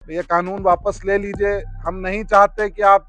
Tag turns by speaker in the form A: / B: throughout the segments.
A: ये कानून वापस ले लीजिए। हम नहीं चाहते कि आप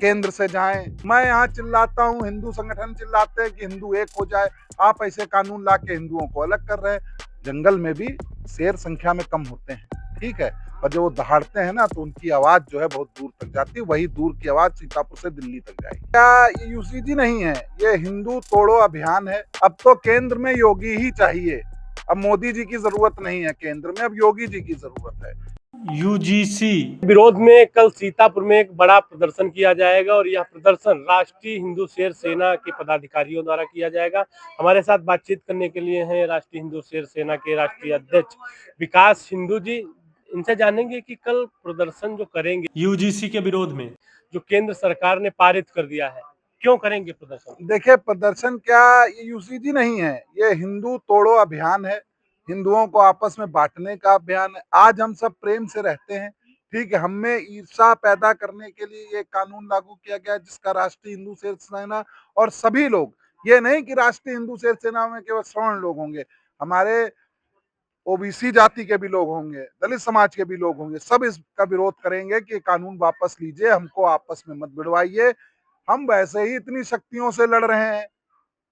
A: केंद्र से जाएं। मैं यहाँ चिल्लाता हूँ, हिंदू संगठन चिल्लाते हैं कि हिंदू एक हो जाए। आप ऐसे कानून ला के हिंदुओं को अलग कर रहे हैं। जंगल में भी शेर संख्या में कम होते हैं, ठीक है, पर जब वो दहाड़ते हैं ना तो उनकी आवाज जो है बहुत दूर तक जाती है। वही दूर की आवाज सीतापुर से दिल्ली तक जाएगी। क्या ये यूसीजी नहीं है, ये हिंदू तोड़ो अभियान है। अब तो केंद्र में योगी ही चाहिए। अब मोदी जी की जरूरत नहीं है केंद्र में, अब योगी जी की जरूरत है।
B: यूजीसी विरोध में कल सीतापुर में एक बड़ा प्रदर्शन किया जाएगा और यह प्रदर्शन राष्ट्रीय हिंदू शेर सेना के पदाधिकारियों द्वारा किया जाएगा। हमारे साथ बातचीत करने के लिए हैं राष्ट्रीय हिंदू शेर सेना के राष्ट्रीय अध्यक्ष विकास हिंदू जी। इनसे जानेंगे कि कल प्रदर्शन जो करेंगे यूजीसी के विरोध में, जो केंद्र सरकार ने पारित कर दिया है, क्यों करेंगे प्रदर्शन?
A: देखिए, प्रदर्शन क्या, ये यूसीजी नहीं है, ये हिंदू तोड़ो अभियान है। हिंदुओं को आपस में बांटने का अभियान है। आज हम सब प्रेम से रहते हैं, ठीक है। हमें ईर्षा पैदा करने के लिए ये कानून लागू किया गया, जिसका राष्ट्रीय हिंदू शेर सेना और सभी लोग, ये नहीं कि राष्ट्रीय हिंदू शेर सेना में केवल सवर्ण लोग होंगे, हमारे ओबीसी जाति के भी लोग होंगे, दलित समाज के भी लोग होंगे, सब इसका विरोध करेंगे कि कानून वापस लीजिए, हमको आपस में मत भिड़वाइए। हम वैसे ही इतनी शक्तियों से लड़ रहे हैं,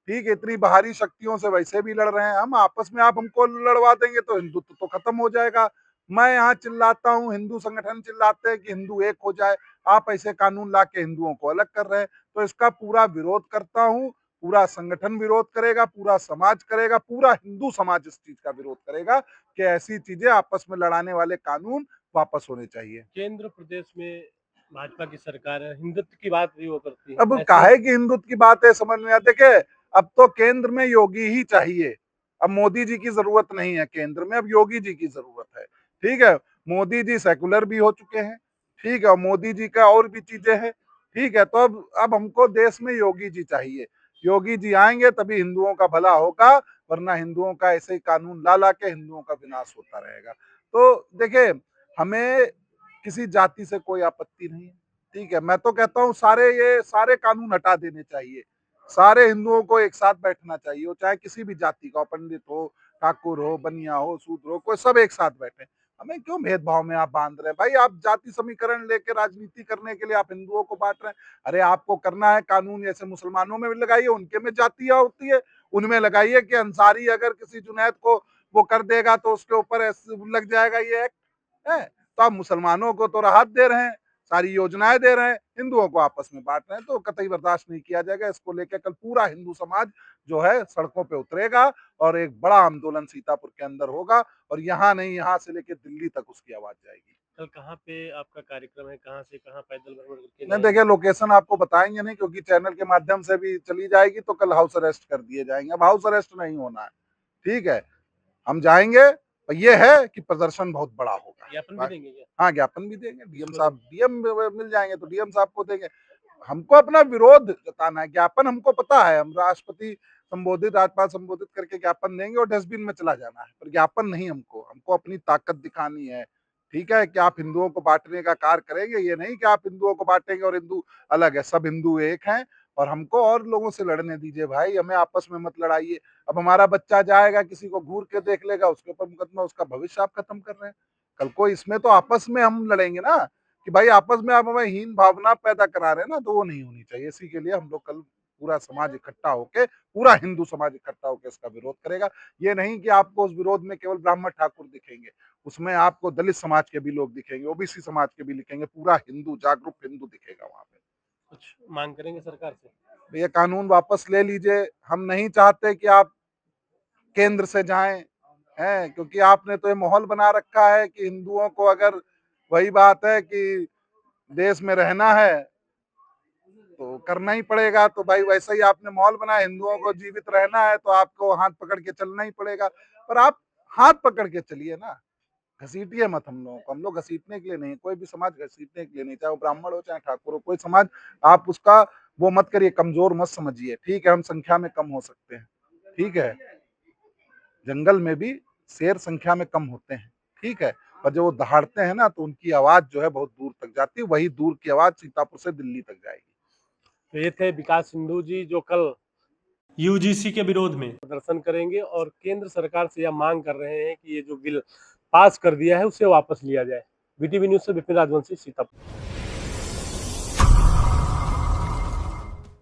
A: ठीक है, इतनी बाहरी शक्तियों से वैसे भी लड़ रहे हैं। हम आपस में आप हमको लड़वा देंगे तो हिंदुत्व तो खत्म हो जाएगा। मैं यहाँ चिल्लाता हूँ, हिंदू संगठन चिल्लाते हैं कि हिंदू एक हो जाए। आप ऐसे कानून ला के हिंदुओं को अलग कर रहे हैं, तो इसका पूरा विरोध करता हूँ। पूरा संगठन विरोध करेगा, पूरा समाज करेगा, पूरा हिंदू समाज इस चीज का विरोध करेगा कि ऐसी चीजें आपस में लड़ाने वाले कानून वापस होने चाहिए।
B: केंद्र प्रदेश में भाजपा की सरकार है, हिंदुत्व की बात भी वो करती है,
A: अब
B: ऐसे
A: काहे की हिंदुत्व की बात है, समझ में आते के। अब तो केंद्र में योगी ही चाहिए। अब मोदी जी की जरूरत नहीं है केंद्र में, अब योगी जी की जरूरत है, ठीक है। मोदी जी सेकुलर भी हो चुके हैं, ठीक है, और मोदी जी का और भी चीजें हैं, ठीक है। तो अब हमको देश में योगी जी चाहिए। योगी जी आएंगे तभी हिंदुओं का भला होगा, वरना हिंदुओं का ऐसे ही कानून ला ला के हिंदुओं का विनाश होता रहेगा। तो देखिए, हमें किसी जाति से कोई आपत्ति नहीं है, ठीक है। मैं तो कहता हूँ ये सारे कानून हटा देने चाहिए। सारे हिंदुओं को एक साथ बैठना चाहिए, वो चाहे किसी भी जाति का, पंडित हो, ठाकुर हो, बनिया हो, शूद्र हो, कोई सब एक साथ बैठे। हमें क्यों भेदभाव में आप बांध रहे हैं भाई? आप जाति समीकरण लेके राजनीति करने के लिए आप हिंदुओं को बांट रहे हैं। अरे आपको करना है कानून, जैसे मुसलमानों में भी लगाइए, उनके में जातियां होती है, उनमें लगाइए कि अंसारी अगर किसी जुनैद को वो कर देगा तो उसके ऊपर लग जाएगा ये एक्ट है। तो आप मुसलमानों को तो राहत दे रहे हैं, सारी योजनाएं दे रहे हैं, हिंदुओं को आपस में बांट रहे हैं, तो कतई बर्दाश्त नहीं किया जाएगा। इसको लेकर कल पूरा हिंदू समाज जो है सड़कों पे उतरेगा और एक बड़ा आंदोलन सीतापुर के अंदर होगा, और यहाँ नहीं, यहाँ से लेकर दिल्ली तक उसकी आवाज जाएगी।
B: कल कहाँ पे आपका कार्यक्रम है, कहाँ से कहाँ पैदल भ्रमण करके
A: नहीं
B: जाएंगे?
A: देखिए, लोकेशन आपको बताएंगे नहीं, क्योंकि चैनल के माध्यम से भी चली जाएगी तो कल हाउस अरेस्ट कर दिए जाएंगे। अब हाउस अरेस्ट नहीं होना है, ठीक है। हम जाएंगे, और ये है कि प्रदर्शन बहुत बड़ा होगा।
B: ज्ञापन भी देंगे क्या?
A: हाँ, ज्ञापन भी देंगे। डीएम साहब, डीएम मिल जाएंगे तो डीएम साहब को देंगे। हमको अपना विरोध जताना है। ज्ञापन हमको पता है, हम राष्ट्रपति संबोधित, राज्यपाल संबोधित करके ज्ञापन देंगे और डस्टबिन में चला जाना है, पर ज्ञापन नहीं। हमको हमको अपनी ताकत दिखानी है, ठीक है। कि आप हिंदुओं को बांटने का कार्य करेंगे, ये नहीं कि आप हिंदुओं को बांटेंगे और हिंदू अलग है। सब हिंदू एक हैं, और हमको और लोगों से लड़ने दीजिए भाई, हमें आपस में मत लड़ाइए। अब हमारा बच्चा जाएगा, किसी को घूर के देख लेगा, उसके ऊपर मुकदमा, उसका भविष्य आप खत्म कर रहे हैं। कल को इसमें तो आपस में हम लड़ेंगे ना, कि भाई आपस में आप हमें हीन भावना पैदा करा रहे हैं ना, तो वो नहीं होनी चाहिए। इसी के लिए हम लोग कल पूरा समाज इकट्ठा होके, पूरा हिंदू समाज इकट्ठा होकर इसका विरोध करेगा। ये नहीं कि आपको उस विरोध में केवल ब्राह्मण ठाकुर दिखेंगे, उसमें आपको दलित समाज के भी लोग दिखेंगे, ओबीसी समाज के भी दिखेंगे, पूरा हिंदू, जागरूक हिंदू दिखेगा वहां पे।
B: कुछ मांग करेंगे सरकार से?
A: ये कानून वापस ले लीजिए। हम नहीं चाहते कि आप केंद्र से जाएं, हैं, क्योंकि आपने तो ये माहौल बना रखा है कि हिंदुओं को, अगर वही बात है कि देश में रहना है तो करना ही पड़ेगा। तो भाई वैसा ही आपने माहौल बनाया, हिंदुओं को जीवित रहना है तो आपको हाथ पकड़ के चलना ही पड़ेगा। पर आप हाथ पकड़ के चलिए ना, घसीटिए मत हम लोगों को। हम लोग घसीटने के लिए नहीं, कोई भी समाज घसीटने के लिए नहीं, चाहे वो ब्राह्मण हो चाहे ठाकुर हो, कोई समाज आप उसका वो मत करिए, कमजोर मत समझिए, ठीक है। हम संख्या में कम हो सकते हैं, ठीक है, जंगल में भी शेर संख्या में कम होते हैं, ठीक है, और जब वो दहाड़ते हैं ना तो उनकी आवाज जो है बहुत दूर तक जाती है। वही दूर की आवाज सीतापुर से दिल्ली तक जाएगी।
B: तो ये थे विकास हिंदू जी, जो कल यूजीसी के विरोध में प्रदर्शन करेंगे और केंद्र सरकार से यह मांग कर रहे हैं कि ये जो बिल पास कर दिया है उसे वापस लिया जाए। बीटीवी न्यूज से विपिन राजवंशी, सीतापुर।